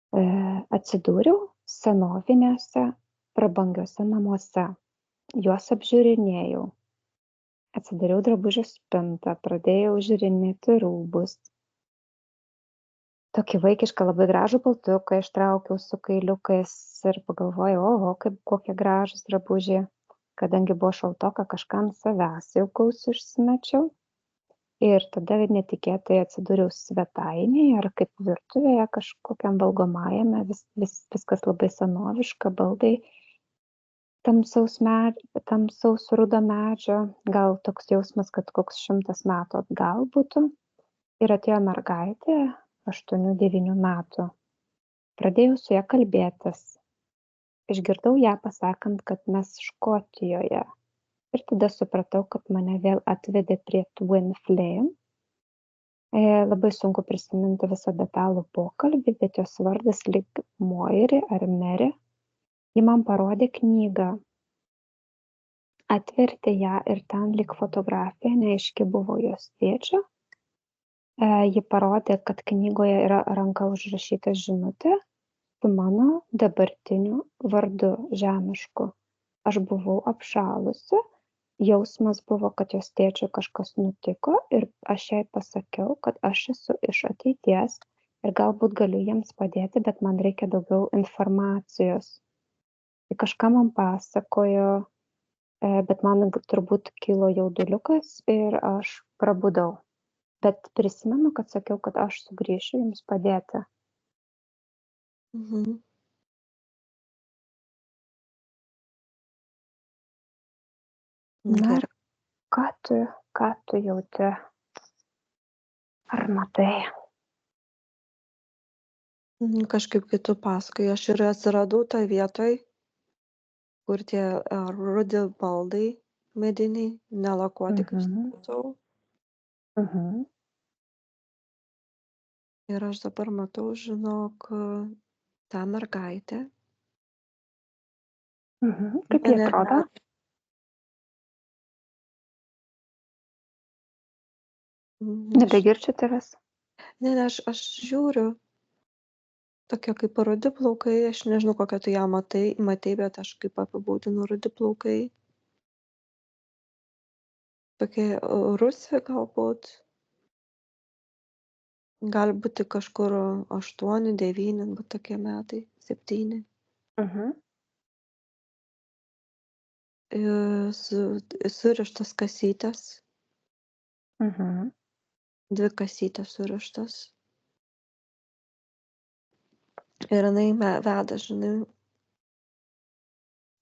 Atsidūriau senoviniuose prabangiuose namuose. Juos apžiūrinėjau. Atsidariau drabužių spintą, pradėjau žiūrinėti rūbus. Tokį vaikišką labai gražų paltuką ištraukiau su kailiukais ir pagalvojau, oho, kokie gražūs drabužiai. Kadangi buvo šaltoka, kažką ant savęs jaukaus užsimečiau. Ir tada netikėtai atsidūriau svetainėje ar kaip virtuvėje kažkokiam valgomajame, viskas labai senoviška, baldai tamsaus rudo medžio, gal toks jausmas, kad koks 100 metų atgal būtų. Ir atėjo mergaitė 8-9 metų. Pradėjau su ja kalbėtis. Išgirdau ją pasakant, kad mes Škotijoje. Ir tada supratau, kad mane vėl atvedė prie Twin Flame. Labai sunku prisiminti visą detalų pokalbį, bet jos vardas lyg Moiri ar Meri. Ji man parodė knygą. Atvertė ją ir ten lyg fotografija, neaiški buvo jos tėčio. Ji parodė, kad knygoje yra ranka užrašyta žinutė su mano dabartiniu vardu žemišku. Aš buvau apšalusi. Jausmas buvo, kad jos tėčiui kažkas nutiko ir aš jai pasakiau, kad aš esu iš ateities ir galbūt galiu jiems padėti, bet man reikia daugiau informacijos. Tai kažką man pasakojo, bet man turbūt kilo jauduliukas ir aš prabudau. Bet prisimenu, kad sakiau, kad aš sugrįšiu jums padėti. Mhm. Na, Gerai. ką tu jauti? Ar matai? Kažkaip kitų pasakai, aš ir atsiradau toj vietoj, kur tie rudi baldai mediniai, nelakuoti, kaip supratau. Ir aš dabar matau, žinok, tą mergaitę. Kaip jie atrodo? Nebegirdžiu tavęs. Ne, aš žiūriu. Tokie kaip rudi plaukai, aš nežinau, kokią tu ją matei, bet aš kaip apibūdinu rudi plaukai. Tokie rusai galbūt. Gali būti kažkur 8, 9, bet tokie metai, 7. Surištas kasytės. 2 kasytės surištas. Ir jinai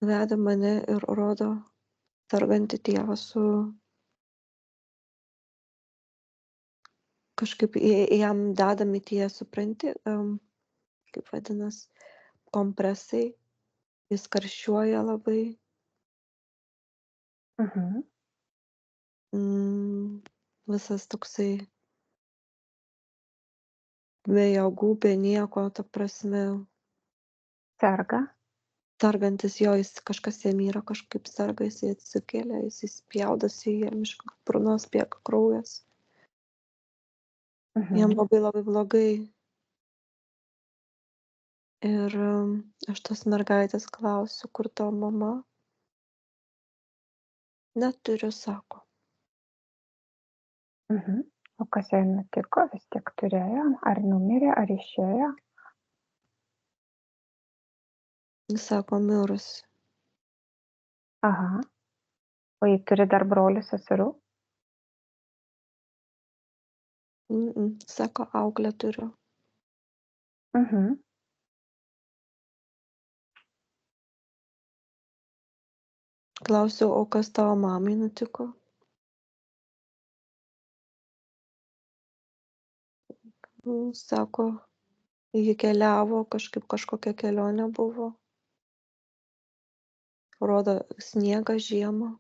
veda mane ir rodo sergantį tėvą su kažkaip jam dedami tie, supranti, kaip vadinas, kompresai. Jis karščiuoja labai. Visas toksai be jėgų, be nieko, ta prasme. Sergantis jo, jis kažkas jam yra, kažkaip serga, jis atsikėlė, jis spjaudosi, jam iš burnos bėga kraujas. Jam labai labai blogai. Ir aš tos mergaitės klausiu, kur tavo mama? Neturiu, sako. O kas jai nutiko, vis tiek turėjo? Ar numirė, ar išėjo? Jis sako, mirusi. Aha. O jį turi dar brolių, seserų? Sako, auklę turiu. Klausiu, o kas tavo mamai nutiko? Sako, ji keliavo, kažkokia kelionė buvo. Rodo sniegą žiemą.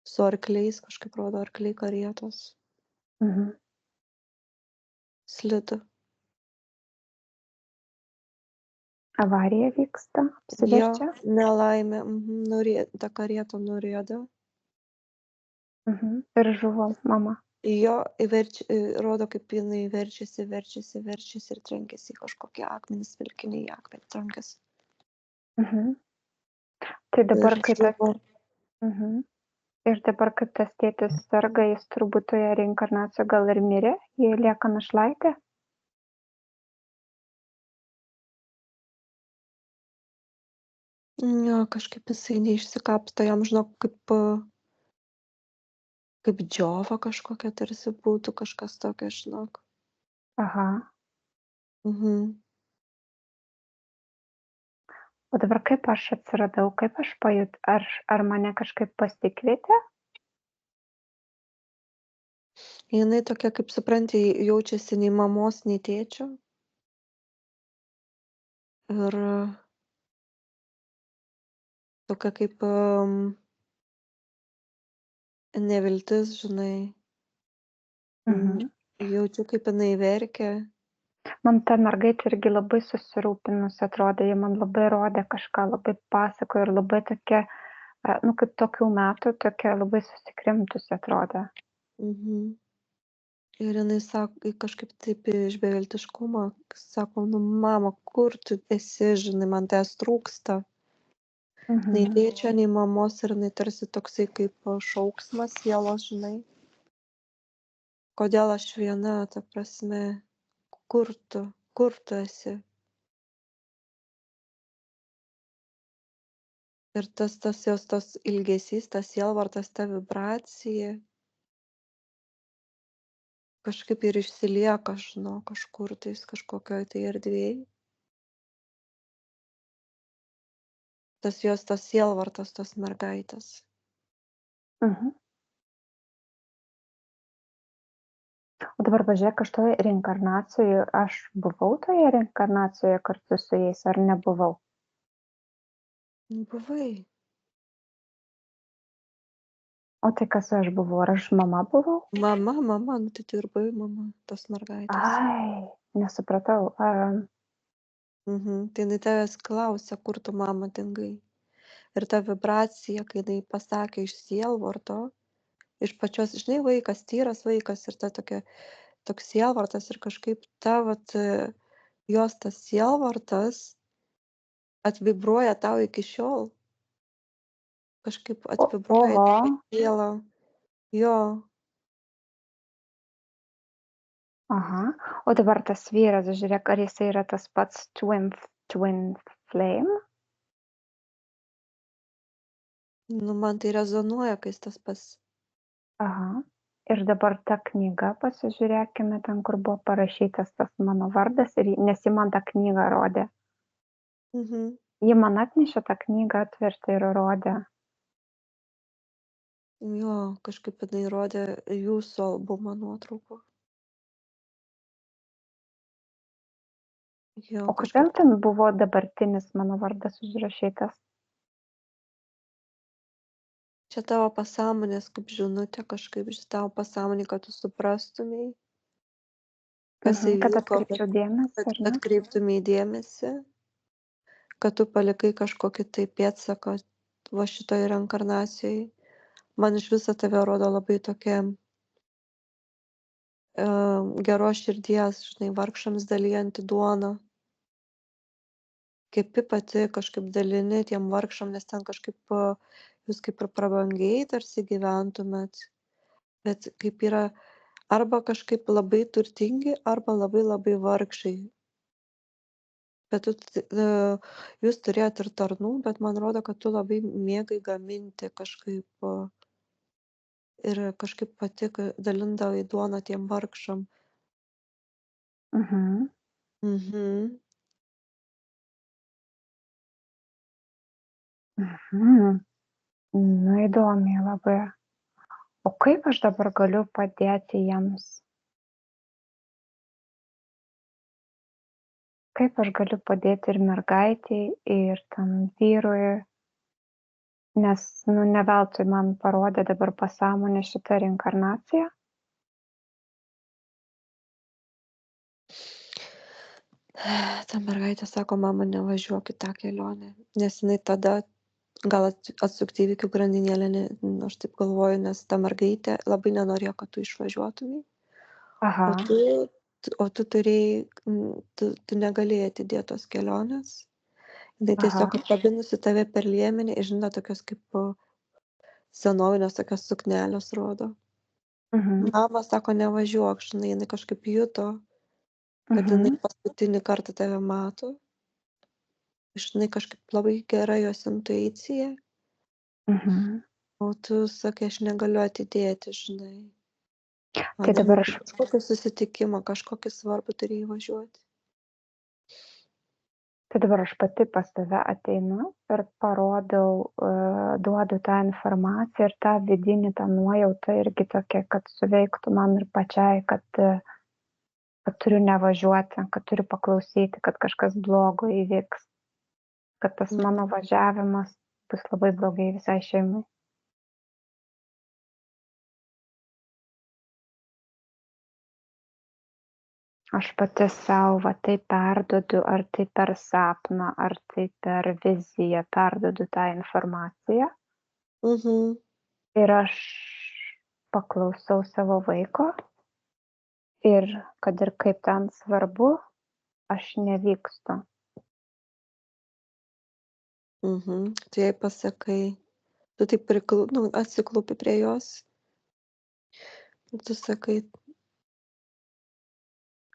Su arkliais, kažkaip rodo arkliai karietos. Slidu. Avarija vyksta, apsiverčia? Jo, nelaimė. Ta karieta nurieda. Ir žuvo mama. Jo, rodo, kaip jinai verčiasi ir trenkiasi į kažkokį akmenį, smilkinį į akmenį trenkiasi. Mhm. Tai dabar, kai tas... Mhm. Ir dabar, kai tas tėtis serga, jis turbūt toje reinkarnacijoje gal ir mirė, jie lieka našlaitė. Jo, kažkaip jisai neišsikapsto, jam, žinok, kaip džiova kažkokia tarsi būtų, kažkas tokio, žinok. Aha. Mhm. O dabar kaip aš atsiradau, kaip aš ar mane kažkaip pasikvietė? Jinai tokia, kaip supranti, jaučiasi nei mamos, nei tėčio. Ir tokia kaip neviltis, žinai. Mhm. Jaučiu, kaip jinai verkia. Man ta mergaitė irgi labai susirūpinusi atrodė, ji man labai rodė kažką, labai pasakojo ir labai tokia, kaip tokių metų, tokia labai susikrimtusi atrodė. Mhm. Ir jinai sako, kažkaip taip iš beviltiškumo, sako, nu mama, kur tu esi, žinai, man tavęs trūksta. Nei Mhm. tėčio, nei mamos ir jinai tarsi toksai kaip šauksmas sielos, žinai. Kodėl aš viena, ta prasme, kur tu esi? Ir tas jos tas ilgesys, tas sielvartas, ta vibracija kažkaip ir išsilieka, žinau, kažkur tais, kažkokioj tai erdvėj. Tas jos tas sielvartas, tos mergaitės. Mhm. O dabar pažiūrėk, aš toje reinkarnacijoje, aš buvau toje reinkarnacijoje kartu su jais, ar nebuvau? Buvai. O tai kas aš buvau, ar aš mama buvau? Mama, nu tai tu ir buvai mama tos mergaitės. Ai, nesupratau. Tai jinai tavęs klausia, kur tu mama dingai. Ir ta vibracija, kai jinai pasakė iš sielvarto, iš pačios, žinai, vaikas, tyras vaikas ir ta tokia, toks sielvartas ir kažkaip jos tas sielvartas atvibruoja tau iki šiol. Kažkaip atvibruoja į Oho, tavo sielą. Jo, aha. O dabar tas vyras, žiūrėk, ar jisai yra tas pats twin flame? nu man tai rezonuoja, kai jis tas pas. Aha. Ir dabar ta knyga, pasižiūrėkime ten, kur buvo parašytas tas mano vardas, nes ji man tą knygą rodė. Mhm. Ji man atnešė tą knygą, atvertė ir rodė. Jo, kažkaip jinai rodė jūsų albumo nuotraukų. Jo, O kažkaip. kodėl ten buvo dabartinis mano vardas užrašytas? Čia tavo pasąmonės kaip žinutė, kažkaip tavo pasąmonė, kad tu suprastumei, kas Kad įvyko, atkreipčiau dėmesį, ar ne? atkreiptumei dėmesį, kad tu palikai kažkokį tai pėdsaką va šitoj reinkarnacijai. Man iš viso tave rodo labai tokia geros širdies, žinai, vargšams dalijanti duoną. Kepi pati, kažkaip dalini tiem vargšam, nes ten kažkaip jūs kaip ir prabangiai tarsi gyventumėt, bet kaip yra arba kažkaip labai turtingi, arba labai labai vargšai. Bet jūs turėjot ir tarnų, bet man rodo, kad tu labai mėgai gaminti kažkaip ir kažkaip pati dalindavai duoną tiem vargšam. Mhm. Mhm. Mhm. Nu, įdomiai labai. O kaip aš dabar galiu padėti jiems? Kaip aš galiu padėti ir mergaitei, ir tam vyrui? Nes, ne veltui man parodė dabar pasąmonė šitą reinkarnaciją. Ta mergaitė sako, mama, nevažiuok į tą kelionę, nes jinai tada gal atsukti įvykių grandinėlę, aš taip galvoju, nes ta mergaitė labai nenorėjo, kad tu išvažiuotumei, Aha, o tu turėjai, tu negalėjai atidėti tos kelionės. Jinai aha, tiesiog apkabinusi tave per liemenį, žinai, tokios kaip senovinės tokios suknelės rodo. Mama sako, nevažiuok, žinai, jinai kažkaip juto, kad jinai paskutinį kartą tave mato. Žinai, kažkaip labai gera jos intuicija, o tu sakai, aš negaliu atidėti, žinai. Tai dabar aš, Kažkokį susitikimą, kažkokį svarbų turėjai važiuoti. tai dabar aš pati pas tave ateinu ir parodau, duodu tą informaciją ir tą vidinį, tą nuojautą irgi tokia, kad suveiktų man ir pačiai, kad turiu nevažiuoti, kad turiu paklausyti, kad kažkas blogo įvyks, kad tas mano važiavimas bus labai blogai visai šeimai. Aš pati sau va tai perduodu, ar tai per sapną, ar tai per viziją, perduodu tą informaciją ir aš paklausau savo vaiko ir kad ir kaip ten svarbu, aš nevykstu. Tu jai pasakai, tu taip atsiklaupi prie jos, tu sakai,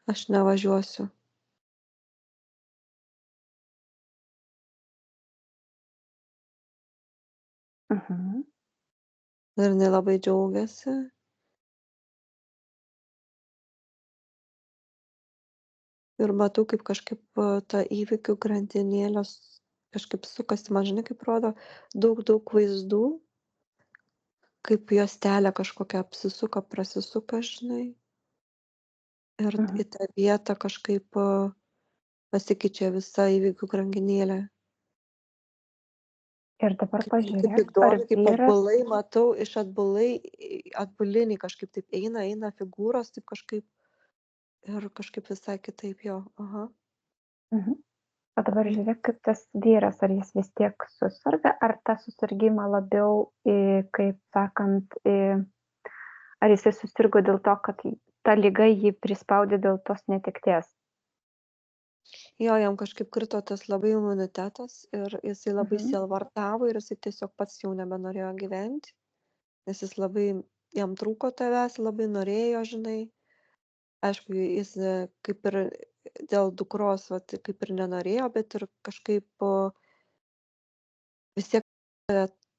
aš nevažiuosiu. Ir jinai labai džiaugiasi. Ir matau, kaip kažkaip ta įvykių grandinėlė kažkaip sukasi, man žinai, kaip rodo daug vaizdų, kaip juostelė kažkokia apsisuka, prasisuka, žinai. Ir į tą vietą kažkaip pasikeičia visa įvykių grandinėlė. Ir dabar Kaip pažiūrėk, ar įdomu, kaip vyras, atbulai matau, iš atbuliniai kažkaip taip eina figūros, taip kažkaip ir kažkaip visai kitaip jo. Aha. o dabar žiūrėk, kaip tas vyras, ar jis vis tiek susirga, ar tą susirgymą labiau, kaip sakant, ar jisai susirgo dėl to, kad ta liga jį prispaudė dėl tos netekties. Jo, jam kažkaip krito tas labai imunitetas ir jisai labai sielvartavo ir jisai tiesiog pats jau nebenorėjo gyventi, nes jam trūko tavęs, labai norėjo, žinai. Aišku, jis kaip ir dėl dukros, kaip ir nenorėjo, bet ir kažkaip vis tiek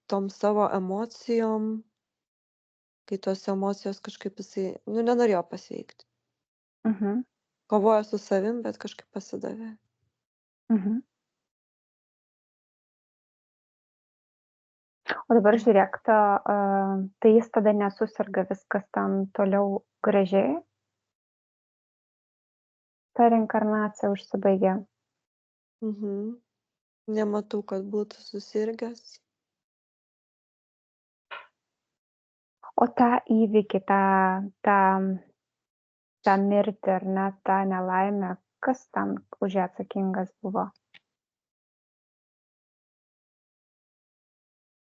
tom savo emocijom, kai tos emocijos kažkaip jisai, nenorėjo pasveikti. Kovojo su savim, bet kažkaip pasidavė. O dabar žiūrėk, tai jis tada nesusirga, viskas ten toliau gražiai. Ta reinkarnacija užsibaigia. Nematau, kad būtų susirgęs. O tą įvykį, tą mirtį ar ne, tą nelaimę, kas ten už ją atsakingas buvo?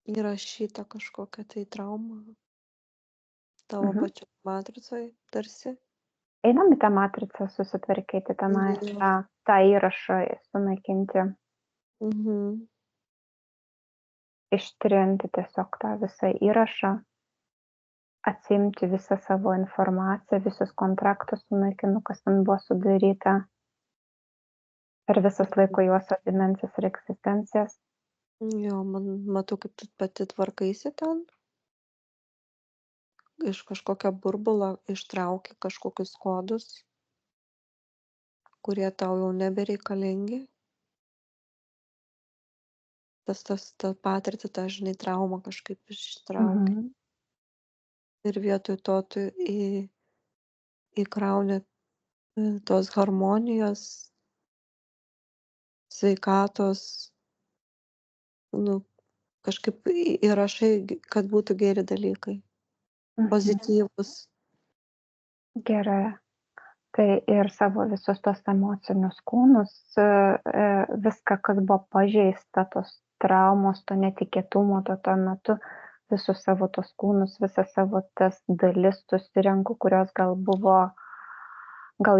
Įrašyta kažkokia tai trauma tavo pačio matricoj tarsi. Einam į tą matricą susitvarkyti tenai, tą įrašą sunaikinti, ištrinti tiesiog tą visą įrašą, atsiimti visą savo informaciją, visus kontraktus sunaikinu, kas ten buvo sudaryta per visas laiko juostos dimensijas ir egzistencijas. Jo, matau, kaip tu pati tvarkaisi ten. Iš kažkokio burbulo ištrauki kažkokius kodus, kurie tau jau nebereikalingi. Ta patirtį, tą, žinai, traumą kažkaip ištrauki. Ir vietoj to tu įkrauni tos harmonijos, sveikatos, kažkaip įrašai, kad būtų geri dalykai, pozityvus. Gerai. Tai ir savo visus tos emocinius kūnus, viską, kas buvo pažeista, tos traumos, to netikėtumo, tuo metu visus savo tos kūnus, visas savo tas dalis susirenku, kurios gal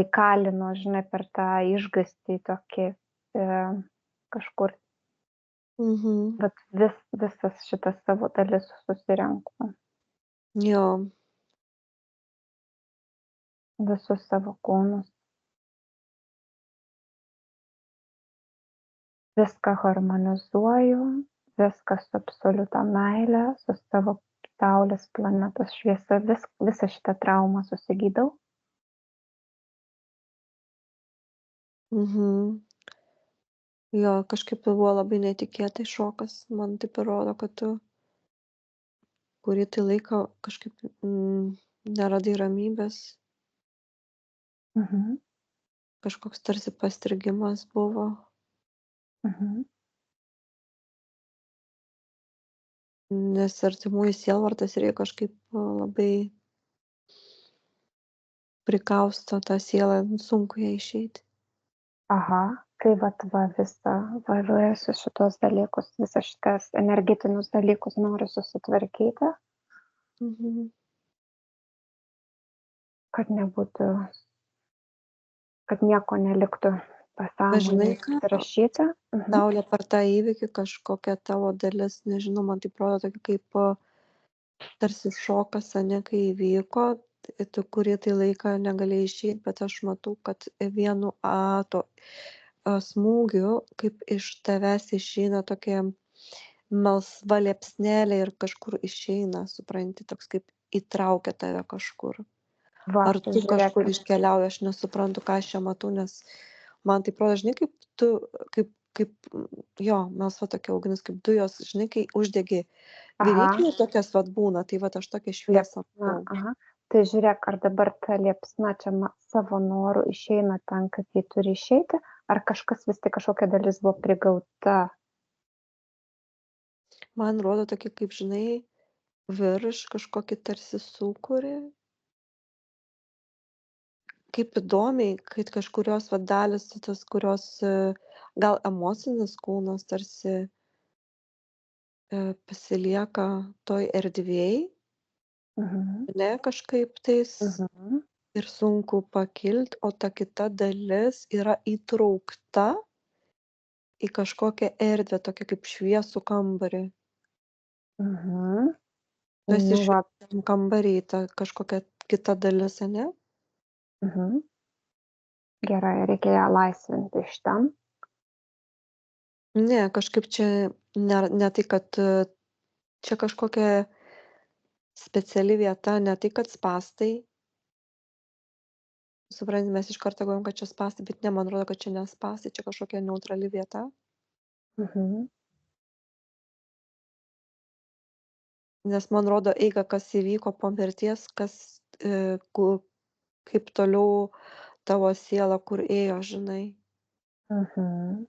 įkalino, žinai, per tą išgąstį tokį kažkur, Mhm. bet visas šitas savo dalis susirenku, Jo. visus savo kūnus, viską harmonizuoju, viską su absoliuta meile, su savo Saulės planetos šviesa, visą šitą traumą susigydau. Mhm. Jo, kažkaip buvo labai netikėtai šokas. Man taip parodo, kad tu kurį tai laiką kažkaip neradai ramybės, Mhm, kažkoks tarsi pastrigimas buvo. mhm. Nes artimųjų sielvartas irgi kažkaip labai prikausto tą sielą, sunku ją išeiti. Aha, tai va visus šitos dalykus, visas šitas energetinius dalykus noriu susitvarkyti, Mhm. kad nebūtų, kad nieko neliktų Žinai pasąmonėje ką, rašyta. Saulė per tą įvykį kažkokia tavo dalis, nežinau, man tai atrodo tokia kaip tarsi šokas, ane, kai įvyko, tu kurį tai laiką negalėjai išeiti, bet aš matau, kad vienu smūgiu, kaip iš tavęs išeina tokia melsva liepsnelė ir kažkur išeina, supranti, toks kaip įtraukia tave kažkur. Va, Ar tu žiūrėk, kažkur iškeliauji, aš nesuprantu, ką aš čia matau, nes man taip rodo, žinai, kaip tu, jo, melsva tokia ugnis, kaip dujos, žinai, kai uždegi aha, viryklę, tokias vat būna, tai vat aš tokią šviesą liepsna, matau. aha. Tai žiūrėk, ar dabar ta liepsna čia savo norų išeina ten, kad jį turi išeiti, ar kažkas vis tik kažkokia dalis buvo prigauta. Man rodo tokia, kaip žinai, virš kažkokį tarsi sūkurį, kaip įdomiai, kad kažkurios vat dalys, tos, kurios gal emocinis kūnas tarsi pasilieka toj erdvėj, Mhm, ne kažkaip tais mhm, ir sunku pakilt, o ta kita dalis yra įtraukta į kažkokią erdvę, tokią kaip šviesų kambarį. mhm. Tu esi Nu, va, šviesiam kambary, ta kažkokia kita dalis, ane? mhm. Gerai, reikia ją laisvinti iš ten. Ne, kažkaip čia ne tai, kad čia kažkokia speciali vieta, ne tai, kad spąstai. Supranti, mes iš karto galvojam, kad čia spąstai, bet ne, man atrodo, kad čia ne spąstai, čia kažkokia neutrali vieta. Mhm. Nes man rodo eiga, kas įvyko po mirties, kas, kaip toliau tavo siela, kur ėjo, žinai. Mhm.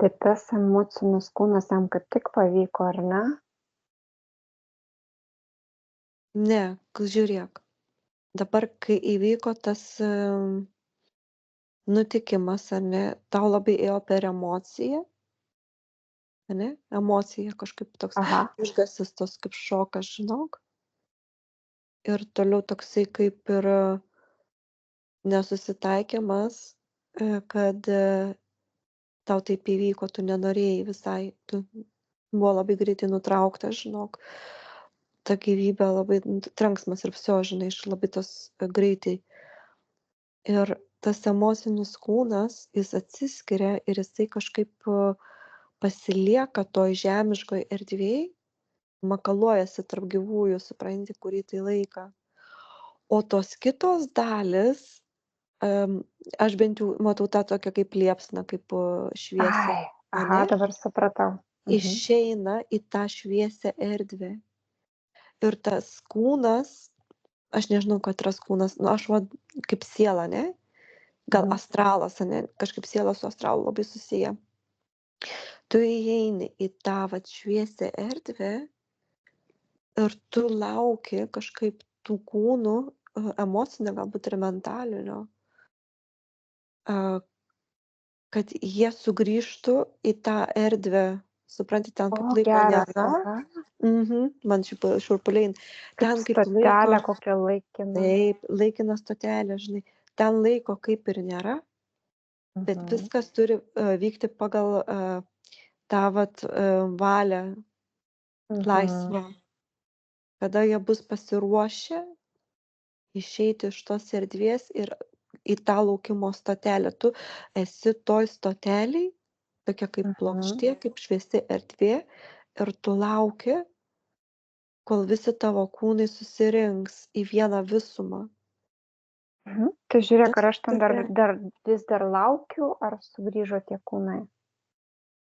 Tai tas emocinis kūnas jam kaip tik pavyko, ar ne? Ne, žiūrėk. Dabar, kai įvyko tas nutikimas, ar ne, tau labai ėjo per emociją, ane? Emocija kažkaip toks Aha. išgąstis, tos kaip šokas, žinok. Ir toliau toksai kaip ir nesusitaikymas, kad tau taip įvyko, tu nenorėjai visai, tu buvo labai greitai nutraukta, žinok. Ta gyvybė labai trenksmas ir viso, žinai, iš labai tas greitai. Ir tas emocinis kūnas, jis atsiskiria ir jisai kažkaip pasilieka toj žemiškoj erdvėj, makaluojasi tarp gyvųjų, supranti, kurį tai laiką. O tos kitos dalis, aš bent jau matau tą tokią kaip liepsną, kaip šviesą, Ai, aha, ane, dabar supratau. Mhm. išeina į tą šviesią erdvę. Ir tas kūnas, aš nežinau, kad tas kūnas, nu aš va kaip siela, ne? Gal Mhm. astralas, ane? Kažkaip siela su astralu labai susiję. Tu įeini į tą vat šviesią erdvę ir tu lauki kažkaip tų kūnų, emocinio, galbūt ir mentalinio, kad jie sugrįžtų į tą erdvę, supranti, ten O, kaip laiko geras, nėra. aha. Man šiaip šiurpuliai. Kaip Ten kaip laiko, stotelė kokia laikina. taip, laikina stotelė, žinai, ten laiko kaip ir nėra, bet viskas turi vykti pagal tą vat valią laisvą. Kada jie bus pasiruošę išeiti iš tos erdvės ir į tą laukimo stotelę. Tu esi toj stotelėj, tokia kaip plokštė, kaip šviesi erdvė, ir tu lauki, kol visi tavo kūnai susirinks į vieną visumą. Tai žiūrėk, ar Tas aš ten vis dar laukiu, ar sugrįžo tie kūnai.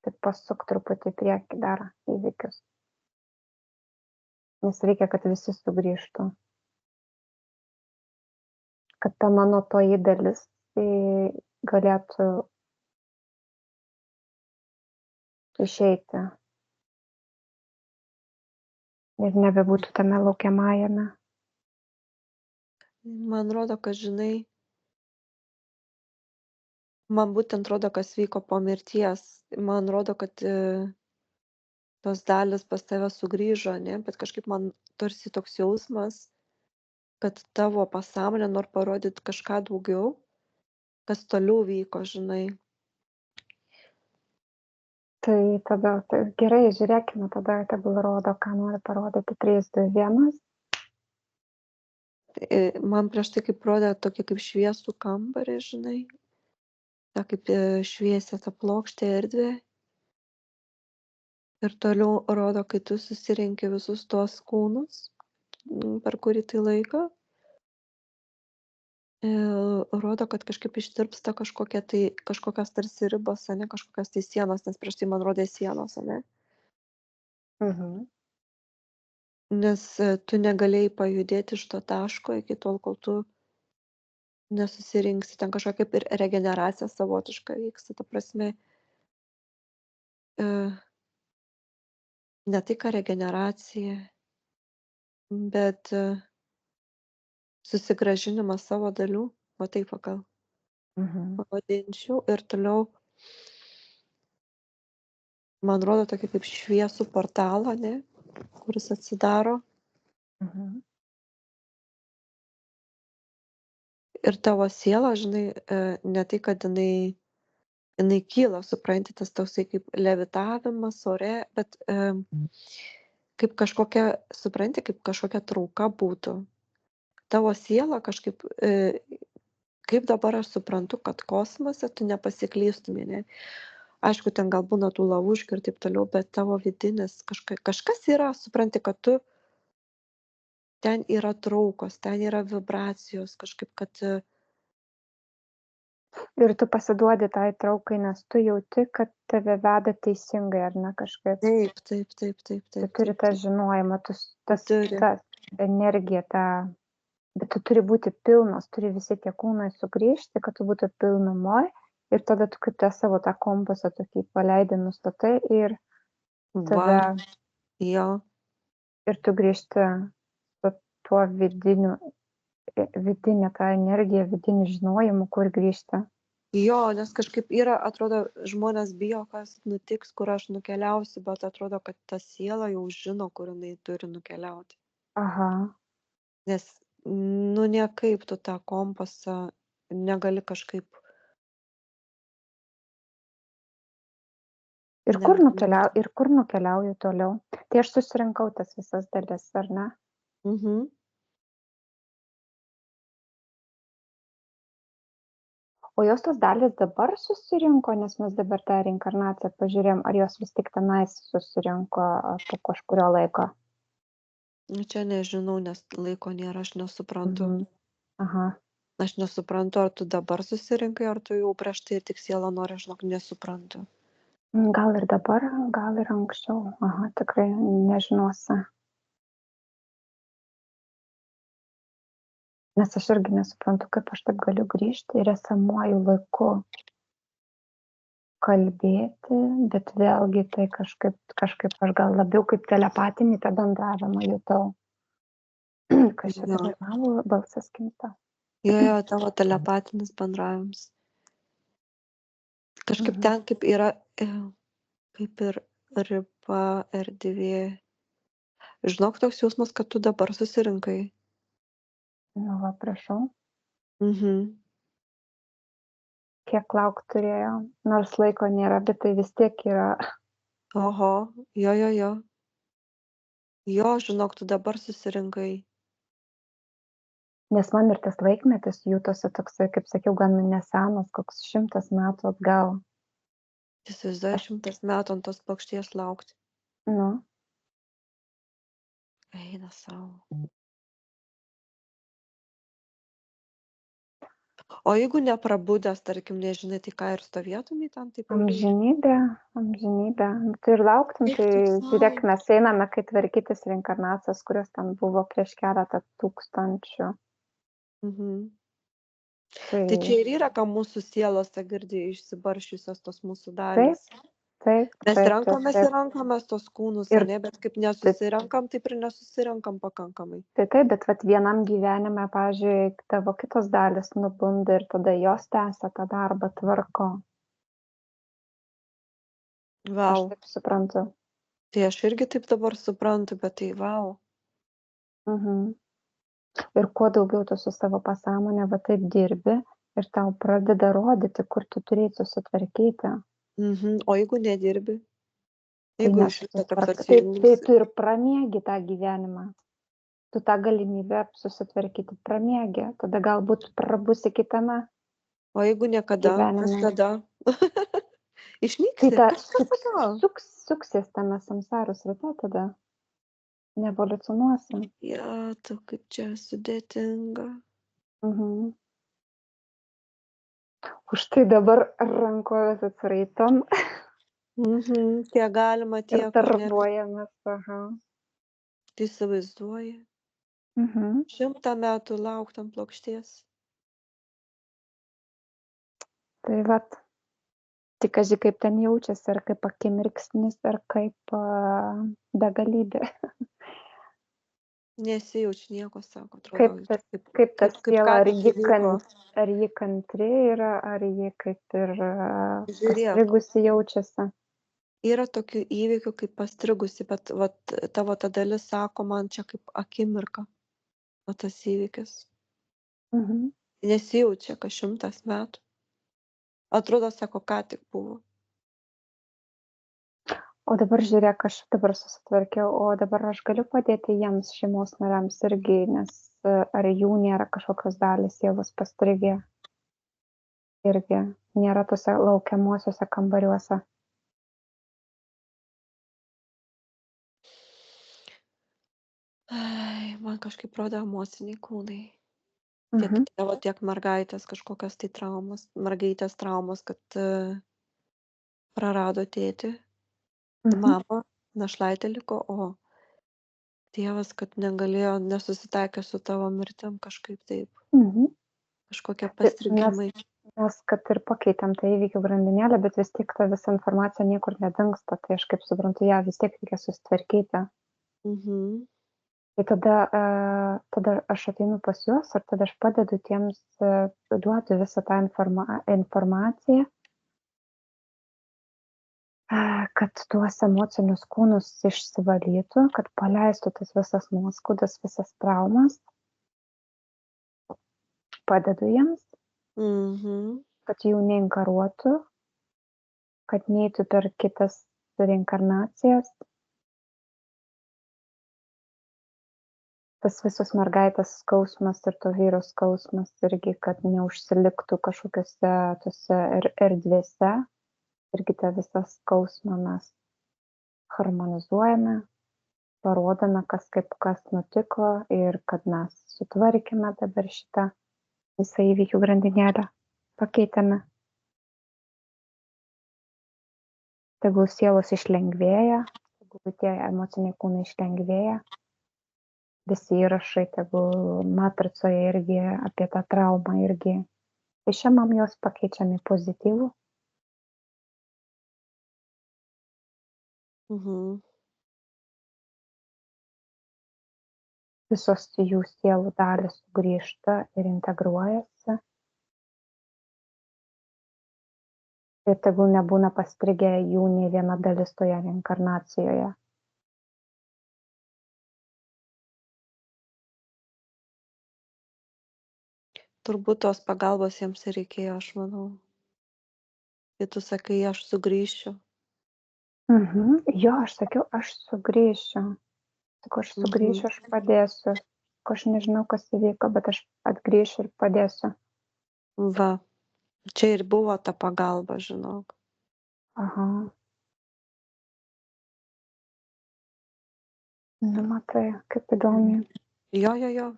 Tik pasuk truputį į priekį dar įvykius. Nes reikia, kad visi sugrįžtų. Kad ta mano toji dalis galėtų išeiti. Ir nebebūtų tame laukiamajame. Man rodo, kad žinai, man būtent rodo, kas vyko po mirties. Man rodo, kad tos dalis pas tave sugrįžo, ne? Bet kažkaip man tarsi toks jausmas, kad tavo pasąmonė nori parodyti kažką daugiau, kas toliau vyko, žinai. Tai tada gerai, žiūrėkime, tada tegul rodo, ką nori parodyti 3, 2, 1. Man prieš tai kaip rodė tokį kaip šviesų kambarį, žinai, tą kaip šviesę tą plokštę erdvę. Ir toliau rodo, kai tu susirenki visus tuos kūnus, per kurį tai laiką. Rodo, kad kažkaip ištirpsta kažkokios tarsi ribos, ane, kažkokios tai sienos, nes prieš tai man rodė sienos, ane. Nes tu negalėjai pajudėti iš to taško iki tol, kol tu nesusirinksi. Ten kažkokia kaip ir regeneracija savotiška vyksta, ta prasme. Ne tai, ką regeneracija, bet susigrąžinimas savo dalių, o taip gal pavadinčiau. Ir toliau man rodo tokį kaip šviesų portalą, ne, kuris atsidaro. Ir tavo siela, žinai, ne tai, kad jinai kyla, supranti, tas toksai kaip levitavimas ore, bet kaip kažkokia, supranti, kaip kažkokia trauka būtų. Tavo siela kažkaip, kaip dabar aš suprantu, kad kosmose tu nepasiklystumė, ne? Aišku, ten gal būna tų lavuškių ir taip toliau, bet tavo vidinis kažkas yra, supranti, kad tu ten yra traukos, ten yra vibracijos, kažkaip, kad Ir tu pasiduodi tai traukai, nes tu jauti, kad tave veda teisingai, ar ne kažkaip. Taip. Tu turi tą žinojimą, ta energija, bet tu turi būti pilnas, turi visi tie kūnai sugrįžti, kad tu būtų pilnumoj. Ir tada tu kaip tą savo tą kompasą tokį paleidai, nustatai ir tave. Jo. Ir tu grįžti su tuo vidinė ta energija, vidiniu žinojimu, kur grįžti. Jo, nes kažkaip yra, atrodo, žmonės bijo, kas nutiks, kur aš nukeliausiu, bet atrodo, kad ta siela jau žino, kur jinai turi nukeliauti. Aha. Nes, niekaip tu tą kompasą negali kažkaip. Ir kur nukeliauju toliau? Tai aš susirinkau tas visas dalis, ar ne? O jos tos dalys dabar susirinko, nes mes dabar tą reinkarnaciją pažiūrėjom, ar jos vis tik tenais susirinko po kažkurio laiko? Čia nežinau, nes laiko nėra, aš nesuprantu. Aha. Aš nesuprantu, ar tu dabar susirinkai, ar tu jau prieš tai tik sielą nori, žinok, nesuprantu. Gal ir dabar, gal ir anksčiau. Aha, tikrai nežinosi. Nes aš irgi nesuprantu, kaip aš taip galiu grįžti ir esamuoju laiku kalbėti, bet vėlgi tai kažkaip aš gal labiau kaip telepatinį tą bendravimą jutau. Kas čia dabar mano balsas kinta? Jo, tavo telepatinis bendravimas. Kažkaip ten kaip yra, kaip ir riba, erdvė. Žinok, toks jausmas, kad tu dabar susirinkai. Nu, va, prašau, Mhm. kiek laukt turėjo. Nors laiko nėra, bet tai vis tiek yra. Oho, jo. Jo, žinok, tu dabar susirinkai. Nes man ir tas laikmetis jūtosi toksai, kaip sakiau, gan nesenas, koks 100 metų atgal. Įsivaizduoji 100 metų ant tos plokštės laukti. Nu, Eina savo. O jeigu neprabudęs, tarkim, nežinai, tai ką ir stovėtumai ten taip ilgai? amžinybė. Tai ir lauktum, Eik tai tu žiūrėk, sau. mes einame, kai tvarkytis reinkarnacijas, kurios ten buvo prieš keletą tūkstančių. Mhm. Tai Tai čia ir yra, ką mūsų sielos, ta girdi, išsibaršiusios tos mūsų taip, dalys. taip, Mes taip, renkamės taip. ir renkamės tos kūnus, Ir ane, bet kaip taip, nesusirenkam, taip ir nesusirenkam pakankamai. taip, bet vat vienam gyvenime, pavyzdžiui, tavo kitos dalis nubunda ir tada jos tęsia tą darbą, tvarko. Aš Vau. taip suprantu. Tai aš irgi taip dabar suprantu, bet tai vau. Mhm. Ir kuo daugiau tu su savo pasąmonė va taip dirbi ir tau pradeda rodyti, kur tu turėsi susitvarkyti, Mhm. O jeigu nedirbi? tai Jeigu iš viso toks nesusitvarkai. Tai atsijungs. tu ir pramiegi tą gyvenimą. Tu tą galimybę susitvarkyti pramiegi. Tada galbūt prabusi kitame O jeigu niekada, kas gyvenime. tada? Tai Išnyksi? ta Kas tada? suksies tame samsaros rate tada. Neevoliucionuosi. Ja, tu kaip čia sudėtinga. Mhm. Už tai dabar rankovės atsiraitom Mhm. Kiek galima ir tiek, ar ne? darbuojamės. Aha. Tai įsivaizduoji. Mhm. 100 metų laukt ant plokštės. Tai vat, tik kaži kaip ten jaučiasi, ar kaip akimirksnis, ar kaip begalybė. Nesijaučiu nieko, sako, atrodo, Kaip ta kaip siela, ką tik įvyko. ar ji kantri yra, ar ji kaip ir Žiūrėk, pastrigusi jaučiasi. yra tokių įvykių kaip pastrigusi, bet vat, tavo ta dalis sako man čia kaip akimirka, o tas įvykis. Mhm. Nesijaučia, kad 100 metų. Atrodo, sako, ką tik buvo. O dabar žiūrėk, aš dabar susitvarkiau, o dabar aš galiu padėti jiems šeimos nariams irgi, nes ar jų nėra kažkokios dalys jėvos pastrigę irgi, nėra tose laukiamuosiuose kambariuose. Ai, man kažkaip rodo emociniai kūnai. Tiek Mhm. tėvo, tiek mergaitės kažkokios tai traumos, mergaitės traumos, kad prarado tėtį, Mhm. mamą, našlaitė liko, o tėvas, kad negalėjo, nesusitaikė su tavo mirtim kažkaip taip, Mhm. kažkokie Tai mes, pastrigimai. mes kad ir pakeitėm tą įvykių grandinėlę, bet vis tiek ta visa informacija niekur nedingsta, tai aš kaip suprantu, ją vis tiek reikia susitvarkyti. Mhm. Tai tada aš ateinu pas juos ir tada aš padedu tiems duoti visą tą informaciją, kad tuos emocinius kūnus išsivalytų, kad paleistų tas visas nuoskaudas, visas traumas. Padedu jiems, Mhm. kad jų neinkaruotų, kad neitų per kitas reinkarnacijas. Tas visos mergaitės skausmas ir to vyro skausmas irgi, kad neužsiliktų kažkokiose tose erdvėse. Irgi tą visą skausmą mes harmonizuojame, parodome, kas nutiko ir kad mes sutvarkėme dabar šitą visą įvykių grandinėlę, pakeitėme. Tegul sielos išlengvėja, tegul tie emociniai kūnai išlengvėja. Visi įrašai, tegul matricoje irgi apie tą traumą irgi išėmam jos, pakeičiam į pozityvų. Mhm. Visos jų sielų dalys sugrįžta ir integruojasi. Ir tegul nebūna pastrigę jų nė viena dalis toje reinkarnacijoje. Turbūt tos pagalbos jiems ir reikėjo, aš manau. Kai tu sakai, aš sugrįšiu. Jo, aš sakiau, aš sugrįšiu. Sakau, aš sugrįšiu, aš padėsiu. Sakau, aš nežinau, kas įvyko, bet aš atgrįšiu ir padėsiu. Va, čia ir buvo ta pagalba, žinok. Aha. Nu, matai, kaip įdomu. Jo.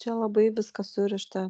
Čia labai viskas surišta.